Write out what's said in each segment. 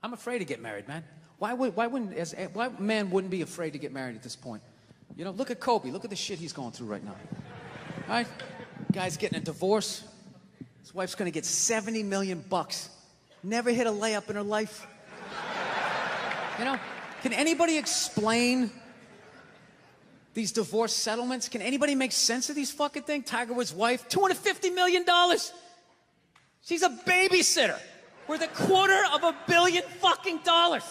I'm afraid to get married, man. Why man wouldn't be afraid to get married at this point? You know, look at Kobe. Look at the shit he's going through right now. All right? Guy's getting a divorce. His wife's gonna get $70 million. Never hit a layup in her life. You know, can anybody explain these divorce settlements? Can anybody make sense of these fucking things? Tiger Woods' wife, $250 million. She's a babysitter worth $250 million fucking dollars.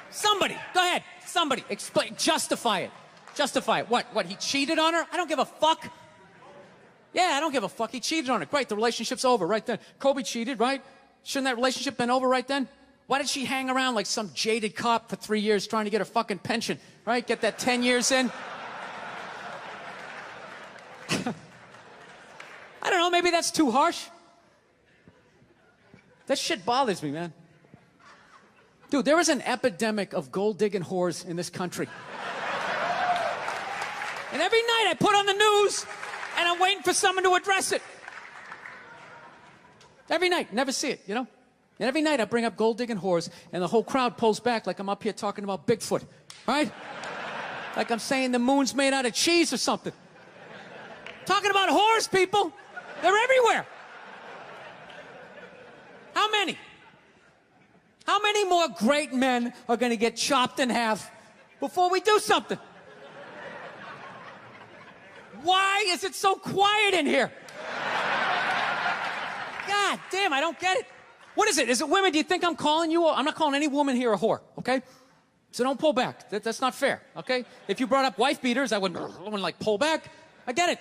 Somebody, go ahead. Somebody, explain, justify it. Justify it. What, he cheated on her? I don't give a fuck. Yeah, I don't give a fuck. He cheated on her. Great, the relationship's over right then. Kobe cheated, right? Shouldn't that relationship been over right then? Why did she hang around like some jaded cop for 3 years trying to get her fucking pension, right? Get that 10 years in? I don't know, maybe that's too harsh. That shit bothers me, man. Dude, there is an epidemic of gold-digging whores in this country. And every night I put on the news, and I'm waiting for someone to address it. Every night, never see it, you know? And every night I bring up gold-digging whores, and the whole crowd pulls back like I'm up here talking about Bigfoot, right? Like I'm saying the moon's made out of cheese or something. Talking about whores, people. They're everywhere. How many? How many more great men are going to get chopped in half before we do something? Why is it so quiet in here? God damn, I don't get it. What is it? Is it women? Do you think I'm calling you? I'm not calling any woman here a whore, okay? So don't pull back. That's not fair, okay? If you brought up wife beaters, I wouldn't like pull back. I get it.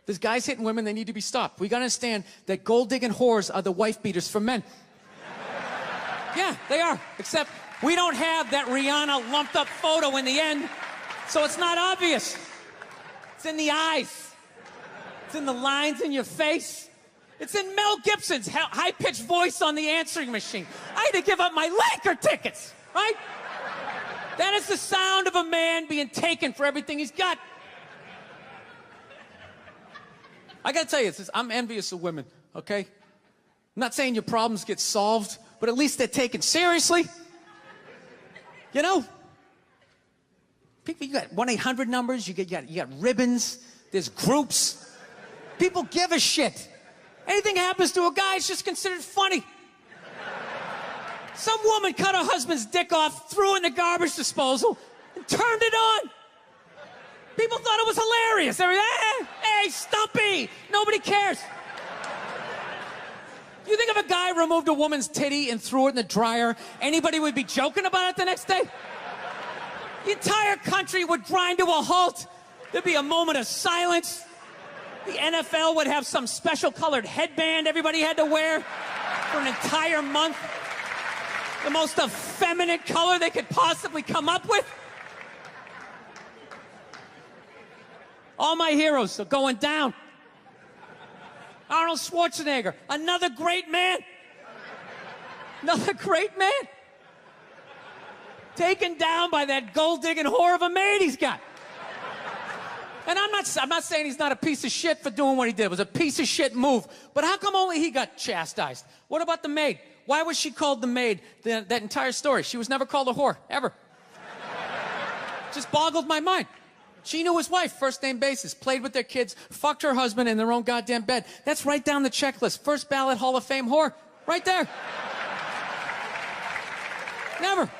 There's guys hitting women, they need to be stopped. We gotta understand that gold-digging whores are the wife beaters for men. Yeah, they are. Except we don't have that Rihanna lumped up photo in the end, so it's not obvious. It's in the eyes. It's in the lines in your face. It's in Mel Gibson's high-pitched voice on the answering machine. I had to give up my Laker tickets, right? That is the sound of a man being taken for everything he's got. I gotta tell you, I'm envious of women, okay? I'm not saying your problems get solved, but at least they're taken seriously. You know? People, you got 1-800 numbers, you got ribbons, there's groups. People give a shit. Anything happens to a guy, it's just considered funny. Some woman cut her husband's dick off, threw it in the garbage disposal, and turned it on. People thought it was hilarious. They were, hey, Stumpy! Nobody cares. You think if a guy removed a woman's titty and threw it in the dryer, anybody would be joking about it the next day? The entire country would grind to a halt. There'd be a moment of silence. The NFL would have some special colored headband everybody had to wear for an entire month. The most effeminate color they could possibly come up with. All my heroes are going down. Arnold Schwarzenegger, another great man. Another great man. Taken down by that gold-digging whore of a maid he's got. And I'm not saying he's not a piece of shit for doing what he did. It was a piece of shit move. But how come only he got chastised? What about the maid? Why was she called the maid that entire story? She was never called a whore, ever. Just boggled my mind. She knew his wife, first name basis, played with their kids, fucked her husband in their own goddamn bed. That's right down the checklist. First ballot Hall of Fame whore. Right there. Never.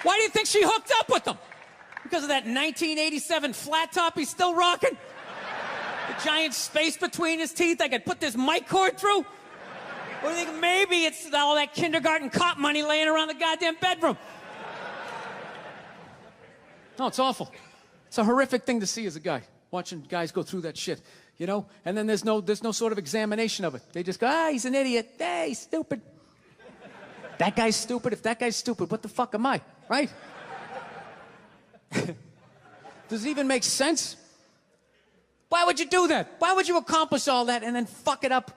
Why do you think she hooked up with him? Because of that 1987 flat top he's still rocking? The giant space between his teeth I could put this mic cord through? Or do you think maybe it's all that kindergarten cop money laying around the goddamn bedroom? No, it's awful. It's a horrific thing to see as a guy, watching guys go through that shit, you know? And then there's no sort of examination of it. They just go, he's an idiot. Hey, he's stupid. That guy's stupid. If that guy's stupid, what the fuck am I, right? Does it even make sense? Why would you do that? Why would you accomplish all that and then fuck it up,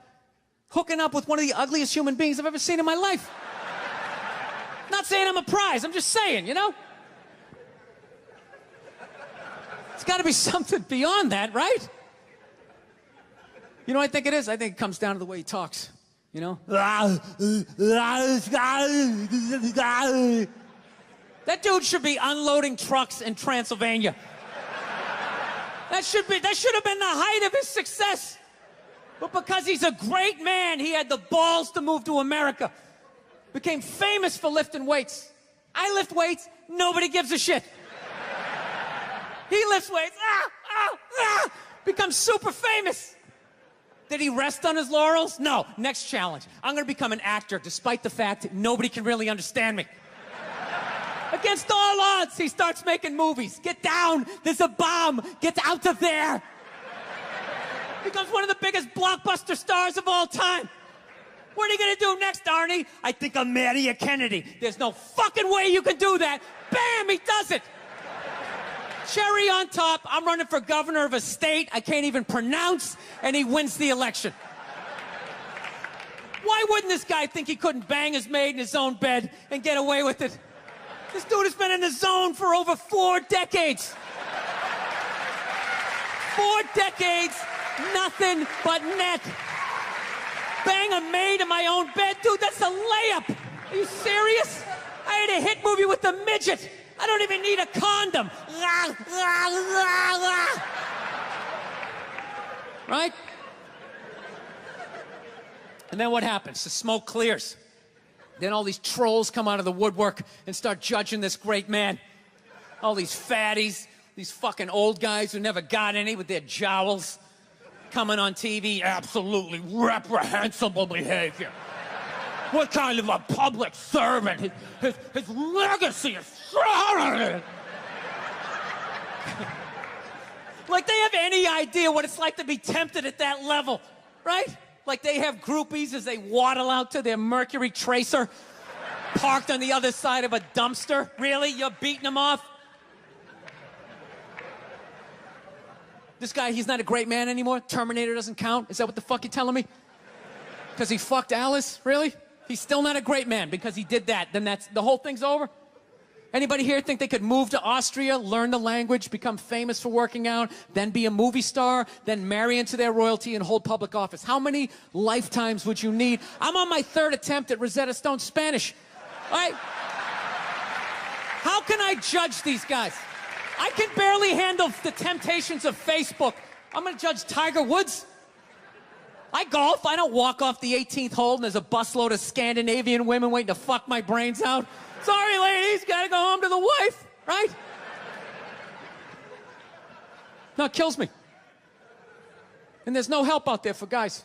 hooking up with one of the ugliest human beings I've ever seen in my life? Not saying I'm a prize, I'm just saying, you know? It's got to be something beyond that, right? You know what I think it is? I think it comes down to the way he talks. You know? That dude should be unloading trucks in Transylvania. That should have been the height of his success. But because he's a great man, he had the balls to move to America. Became famous for lifting weights. I lift weights, nobody gives a shit. He lifts weights, becomes super famous. Did he rest on his laurels? No. Next challenge. I'm gonna become an actor despite the fact that nobody can really understand me. Against all odds, he starts making movies. Get down, there's a bomb, get out of there. Becomes one of the biggest blockbuster stars of all time. What are you gonna do next, Arnie? I think I'll marry a Kennedy. There's no fucking way you can do that. Bam, he does it. Cherry on top, I'm running for governor of a state I can't even pronounce, and he wins the election. Why wouldn't this guy think he couldn't bang his maid in his own bed and get away with it? This dude has been in the zone for over 4 decades. 4 decades, nothing but net. Bang a maid in my own bed? Dude, that's a layup. Are you serious? I had a hit movie with the midget. I don't even need a condom. Right? And then what happens? The smoke clears. Then all these trolls come out of the woodwork and start judging this great man. All these fatties, these fucking old guys who never got any with their jowls, coming on TV, absolutely reprehensible behavior. What kind of a public servant? His legacy is like they have any idea what it's like to be tempted at that level, right? Like they have groupies as they waddle out to their Mercury Tracer, parked on the other side of a dumpster. Really? You're beating them off? This guy, he's not a great man anymore? Terminator doesn't count? Is that what the fuck you're telling me? Because he fucked Alice? Really? He's still not a great man because he did that. Then the whole thing's over? Anybody here think they could move to Austria, learn the language, become famous for working out, then be a movie star, then marry into their royalty and hold public office? How many lifetimes would you need? I'm on my 3rd attempt at Rosetta Stone Spanish. All right? How can I judge these guys? I can barely handle the temptations of Facebook. I'm gonna judge Tiger Woods? I golf. I don't walk off the 18th hole and there's a busload of Scandinavian women waiting to fuck my brains out. Sorry, ladies, gotta go home to the wife, right? No, it kills me. And there's no help out there for guys.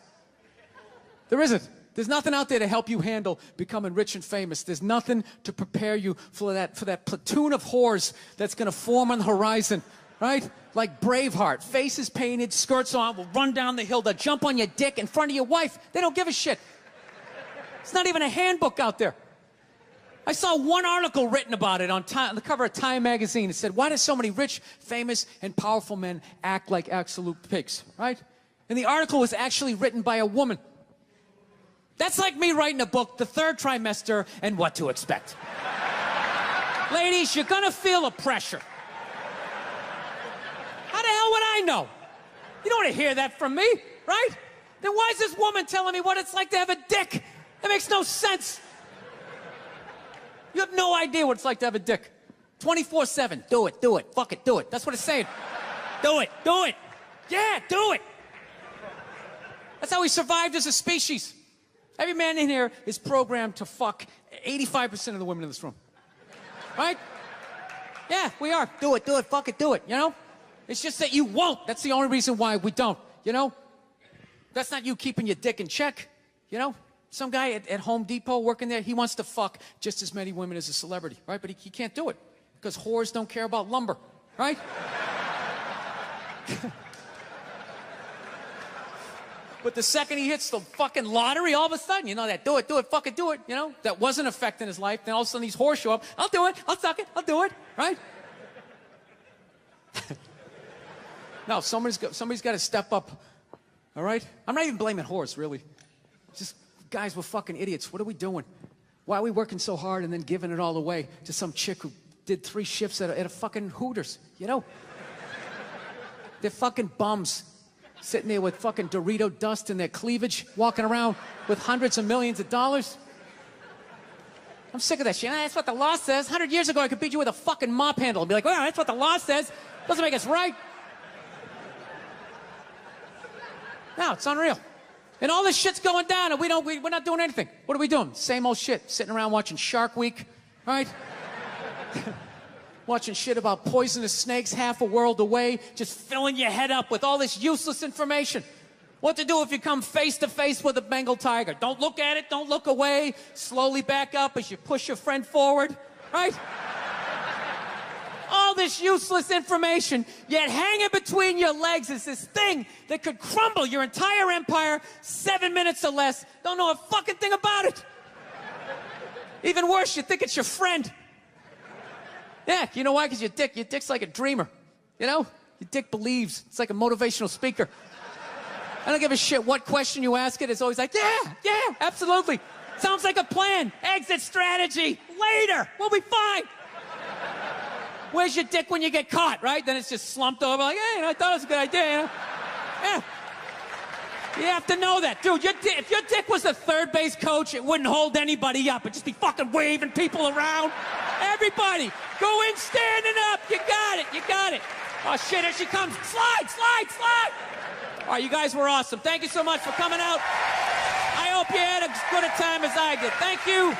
There isn't. There's nothing out there to help you handle becoming rich and famous. There's nothing to prepare you for that platoon of whores that's gonna form on the horizon, right? Like Braveheart, faces painted, skirts on, will run down the hill, they'll jump on your dick in front of your wife. They don't give a shit. It's not even a handbook out there. I saw one article written about it on the cover of Time magazine. It said, why do so many rich, famous, and powerful men act like absolute pigs, right? And the article was actually written by a woman. That's like me writing a book, The Third Trimester and What to Expect. Ladies, you're gonna feel a pressure. How the hell would I know? You don't want to hear that from me, right? Then why is this woman telling me what it's like to have a dick? That makes no sense. You have no idea what it's like to have a dick. 24/7, do it, fuck it, do it. That's what it's saying. Do it. Yeah, do it. That's how we survived as a species. Every man in here is programmed to fuck 85% of the women in this room. Right? Yeah, we are. Do it, fuck it, do it, you know? It's just that you won't. That's the only reason why we don't, you know? That's not you keeping your dick in check, you know? Some guy at Home Depot working there, he wants to fuck just as many women as a celebrity, right? But he can't do it because whores don't care about lumber, right? But the second he hits the fucking lottery, all of a sudden, you know, that do it, fuck it, do it, you know? That wasn't affecting his life. Then all of a sudden these whores show up. I'll do it, I'll suck it, I'll do it, right? No, somebody's got to step up, all right? I'm not even blaming whores, really. Just guys, we're fucking idiots. What are we doing? Why are we working so hard and then giving it all away to some chick who did 3 shifts at a fucking Hooters, you know? They're fucking bums. Sitting there with fucking Dorito dust in their cleavage, walking around with hundreds of millions of dollars. I'm sick of that shit. That's what the law says. 100 years ago, I could beat you with a fucking mop handle and be like, well, that's what the law says. Doesn't make us right. No, it's unreal. And all this shit's going down, and we're not doing anything. What are we doing? Same old shit. Sitting around watching Shark Week, right? Watching shit about poisonous snakes half a world away, just filling your head up with all this useless information. What to do if you come face to face with a Bengal tiger? Don't look at it, don't look away. Slowly back up as you push your friend forward, right? All this useless information, yet hanging between your legs is this thing that could crumble your entire empire 7 minutes or less. Don't know a fucking thing about it. Even worse, you think it's your friend. Yeah, you know why? Because your dick's like a dreamer. You know? Your dick believes. It's like a motivational speaker. I don't give a shit what question you ask it. It's always like, yeah, absolutely. Sounds like a plan. Exit strategy. Later. We'll be fine. Where's your dick when you get caught, right? Then it's just slumped over like, hey, I thought it was a good idea, you know? Yeah. You have to know that. Dude, if your dick was the third base coach, it wouldn't hold anybody up. It'd just be fucking waving people around. Everybody, go in standing up. You got it. Oh, shit, here she comes. Slide. All right, you guys were awesome. Thank you so much for coming out. I hope you had as good a time as I did. Thank you.